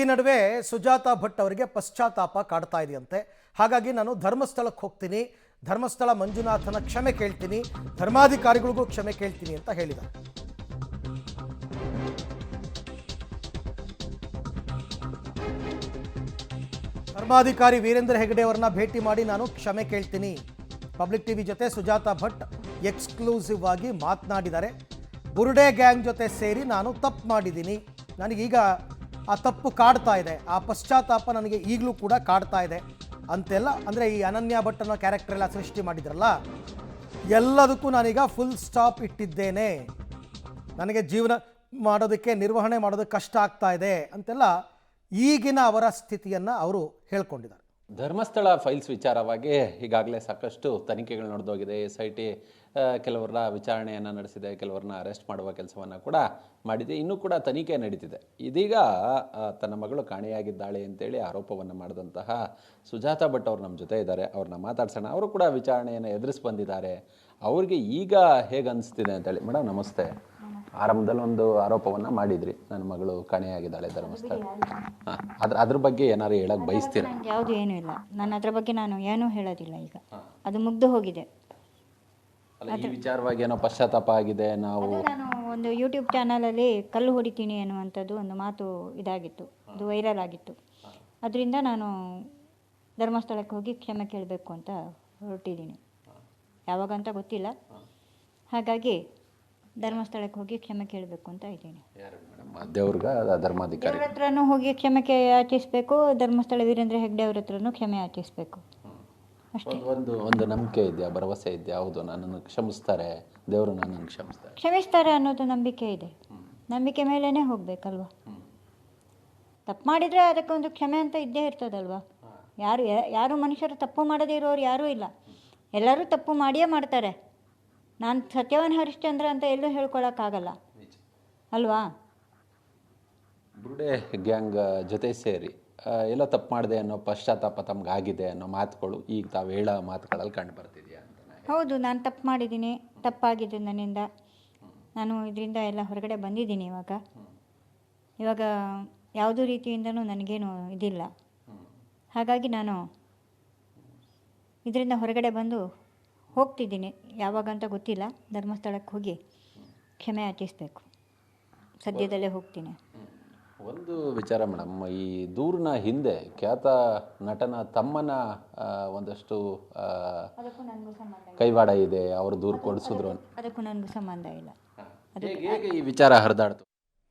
ಈ ನಡುವೆ ಸುಜಾತಾ ಭಟ್ ಅವರಿಗೆ ಪಶ್ಚಾತ್ತಾಪ ಕಾಡ್ತಾ ಇದೆಯಂತೆ. ಹಾಗಾಗಿ ನಾನು ಧರ್ಮಸ್ಥಳಕ್ಕೆ ಹೋಗ್ತೀನಿ, ಧರ್ಮಸ್ಥಳ ಮಂಜುನಾಥನ ಕ್ಷಮೆ ಕೇಳ್ತೀನಿ, ಧರ್ಮಾಧಿಕಾರಿಗಳಿಗೂ ಕ್ಷಮೆ ಕೇಳ್ತೀನಿ ಅಂತ ಹೇಳಿದ್ದಾರೆ. ಧರ್ಮಾಧಿಕಾರಿ ವೀರೇಂದ್ರ ಹೆಗಡೆ ಅವರನ್ನ ಭೇಟಿ ಮಾಡಿ ನಾನು ಕ್ಷಮೆ ಕೇಳ್ತೀನಿ. ಪಬ್ಲಿಕ್ ಟಿವಿ ಜೊತೆ ಸುಜಾತಾ ಭಟ್ ಎಕ್ಸ್ಕ್ಲೂಸಿವ್ ಆಗಿ ಮಾತನಾಡಿದ್ದಾರೆ. ಬುರುಡೆ ಗ್ಯಾಂಗ್ ಜೊತೆ ಸೇರಿ ನಾನು ತಪ್ಪು ಮಾಡಿದ್ದೀನಿ, ನನಗೀಗ ಆ ತಪ್ಪು ಕಾಡ್ತಾ ಇದೆ, ಆ ಪಶ್ಚಾತ್ತಾಪ ನನಗೆ ಈಗಲೂ ಕೂಡ ಕಾಡ್ತಾ ಇದೆ ಅಂತೆಲ್ಲ. ಅಂದರೆ ಈ ಅನನ್ಯ ಭಟ್ ಅನ್ನೋ ಕ್ಯಾರೆಕ್ಟರ್ ಎಲ್ಲ ಸೃಷ್ಟಿ ಮಾಡಿದ್ರಲ್ಲ, ಎಲ್ಲದಕ್ಕೂ ನಾನೀಗ ಫುಲ್ ಸ್ಟಾಪ್ ಇಟ್ಟಿದ್ದೇನೆ, ನನಗೆ ಜೀವನ ಮಾಡೋದಕ್ಕೆ ನಿರ್ವಹಣೆ ಮಾಡೋದಕ್ಕೆ ಕಷ್ಟ ಆಗ್ತಾ ಇದೆ ಅಂತೆಲ್ಲ ಈಗಿನ ಅವರ ಸ್ಥಿತಿಯನ್ನು ಅವರು ಹೇಳ್ಕೊಂಡಿದ್ದಾರೆ. ಧರ್ಮಸ್ಥಳ ಫೈಲ್ಸ್ ವಿಚಾರವಾಗಿ ಈಗಾಗಲೇ ಸಾಕಷ್ಟು ತನಿಖೆಗಳು ನಡೆದೋಗಿದೆ. SIT ಕೆಲವರ ವಿಚಾರಣೆಯನ್ನು ನಡೆಸಿದೆ, ಕೆಲವರನ್ನ ಅರೆಸ್ಟ್ ಮಾಡುವ ಕೆಲಸವನ್ನು ಕೂಡ ಮಾಡಿದೆ. ಇನ್ನೂ ಕೂಡ ತನಿಖೆ ನಡೀತಿದೆ. ಇದೀಗ ತನ್ನ ಮಗಳು ಕಾಣೆಯಾಗಿದ್ದಾಳೆ ಅಂತೇಳಿ ಆರೋಪವನ್ನು ಮಾಡಿದಂತಹ ಸುಜಾತಾ ಭಟ್ ಅವರು ನಮ್ಮ ಜೊತೆ ಇದ್ದಾರೆ. ಅವ್ರನ್ನ ಮಾತಾಡ್ಸೋಣ. ಅವರು ಕೂಡ ವಿಚಾರಣೆಯನ್ನು ಎದುರಿಸಿ ಬಂದಿದ್ದಾರೆ. ಅವ್ರಿಗೆ ಈಗ ಹೇಗೆ ಅನಿಸ್ತಿದೆ ಅಂತೇಳಿ. ಮೇಡಮ್ ನಮಸ್ತೆ. ಆರಂಭದಲ್ಲಿ ಒಂದು ಆರೋಪವನ್ನು ಮಾಡಿದ್ರಿ, ನನ್ನ ಮಗಳು ಕಾಣೆಯಾಗಿದ್ದಾಳೆ ಧರ್ಮಸ್ಥಳ. ಅದ್ರ ಬಗ್ಗೆ ಏನಾದ್ರು ಹೇಳಕ್ಕೆ ಬಯಸ್ತೀರಾ? ಯಾವುದು ಏನೂ ಇಲ್ಲ, ನಾನು ಅದ್ರ ಬಗ್ಗೆ ನಾನು ಏನೂ ಹೇಳೋದಿಲ್ಲ. ಈಗ ಅದು ಮುಗ್ದು ಹೋಗಿದೆ. ಈ ವಿಚಾರವಾಗಿ ಏನೋ ಪಶ್ಚಾತ್ತಾಪ ಆಗಿದೆ. ನಾನು ಒಂದು ಯೂಟ್ಯೂಬ್ ಚಾನಲಲ್ಲಿ ಕಲ್ಲು ಹೊಡಿತೀನಿ ಅನ್ನುವಂಥದ್ದು ಒಂದು ಮಾತು ಇದಾಗಿತ್ತು, ಅದು ವೈರಲ್ ಆಗಿತ್ತು. ಅದರಿಂದ ನಾನು ಧರ್ಮಸ್ಥಳಕ್ಕೆ ಹೋಗಿ ಕ್ಷಮೆ ಕೇಳಬೇಕು ಅಂತ ಹೊರಟಿದ್ದೀನಿ. ಯಾವಾಗಂತ ಗೊತ್ತಿಲ್ಲ, ಹಾಗಾಗಿ ಧರ್ಮಸ್ಥಳಕ್ಕೆ ಹೋಗಿ ಕ್ಷಮೆ ಕೇಳಬೇಕು ಅಂತ ಇದ್ದೀನಿ. ಧರ್ಮಾಧಿಕಾರಿ ಅವ್ರ ಹತ್ರನೂ ಹೋಗಿ ಕ್ಷಮೆ ಯಾಚಿಸಬೇಕು, ಧರ್ಮಸ್ಥಳ ವೀರೇಂದ್ರ ಹೆಗ್ಡೆ ಅವ್ರ ಹತ್ರನೂ ಕ್ಷಮೆ ಯಾಚಿಸಬೇಕು ಅಷ್ಟೇ. ಒಂದು ನಂಬಿಕೆ ಇದೆಯಾ, ಭರವಸೆ ಇದೆಯಾ? ಹೌದು, ನನ್ನನ್ನು ಕ್ಷಮಿಸ್ತಾರೆ, ದೇವರು ನನ್ನನ್ನು ಕ್ಷಮಿಸ್ತಾರೆ ಅನ್ನೋದು ನಂಬಿಕೆ ಇದೆ. ನಂಬಿಕೆ ಮೇಲೇ ಹೋಗ್ಬೇಕಲ್ವ. ತಪ್ಪು ಮಾಡಿದರೆ ಅದಕ್ಕೊಂದು ಕ್ಷಮೆ ಅಂತ ಇದ್ದೇ ಇರ್ತದಲ್ವ. ಯಾರು ಮನುಷ್ಯರು ತಪ್ಪು ಮಾಡದೇ ಇರೋರು ಯಾರೂ ಇಲ್ಲ, ಎಲ್ಲರೂ ತಪ್ಪು ಮಾಡಿಯೇ ಮಾಡ್ತಾರೆ. ನಾನು ಸತ್ಯವಾನ್ ಹರಿಶ್ಚಂದ್ರ ಅಂತ ಎಲ್ಲೂ ಹೇಳ್ಕೊಳಕ್ಕಾಗಲ್ಲ ಅಲ್ವಾ. ಬುರುಡೆ ಗ್ಯಾಂಗ್ ಜೊತೆ ಸೇರಿ ಎಲ್ಲ ತಪ್ಪು ಮಾಡಿದೆ ಅನ್ನೋ ಪಶ್ಚಾತ್ತಾಪ ತಮಗಾಗಿದೆ ಅನ್ನೋ ಮಾತುಗಳು ಈಗ ತಾವು ಹೇಳೋ ಮಾತುಗಳಲ್ಲಿ ಕಂಡು ಬರ್ತಿದೆಯಾ ಅಂತ? ಹೌದು, ನಾನು ತಪ್ಪು ಮಾಡಿದ್ದೀನಿ, ತಪ್ಪಾಗಿದೆ ನನ್ನಿಂದ. ನಾನು ಇದರಿಂದ ಎಲ್ಲ ಹೊರಗಡೆ ಬಂದಿದ್ದೀನಿ. ಇವಾಗ ಯಾವುದೂ ರೀತಿಯಿಂದನೂ ನನಗೇನು ಇದಿಲ್ಲ. ಹಾಗಾಗಿ ನಾನು ಇದರಿಂದ ಹೊರಗಡೆ ಬಂದು ಹೋಗ್ತಿದ್ದೀನಿ. ಯಾವಾಗಂತ ಗೊತ್ತಿಲ್ಲ. ಧರ್ಮಸ್ಥಳಕ್ಕೆ ಹೋಗಿ ಕ್ಷಮೆ ಯಾಚಿಸಬೇಕು, ಸದ್ಯದಲ್ಲೇ ಹೋಗ್ತೀನಿ. ಒಂದು ವಿಚಾರ ಮೇಡಮ್, ಈ ದೂರಿನ ಹಿಂದೆ ಖ್ಯಾತ ನಟನ ತಮ್ಮನ ಒಂದಷ್ಟು ಕೈವಾಡ ಇದೆ. ಅವರು ದೂರು ಕೊಡಿಸಿದ್ರು. ಅದಕ್ಕೂ ನನಗೂ ಸಂಬಂಧ ಇಲ್ಲ. ಹೇಗೆ ಈ ವಿಚಾರ ಹರಿದಾಡ್ತು?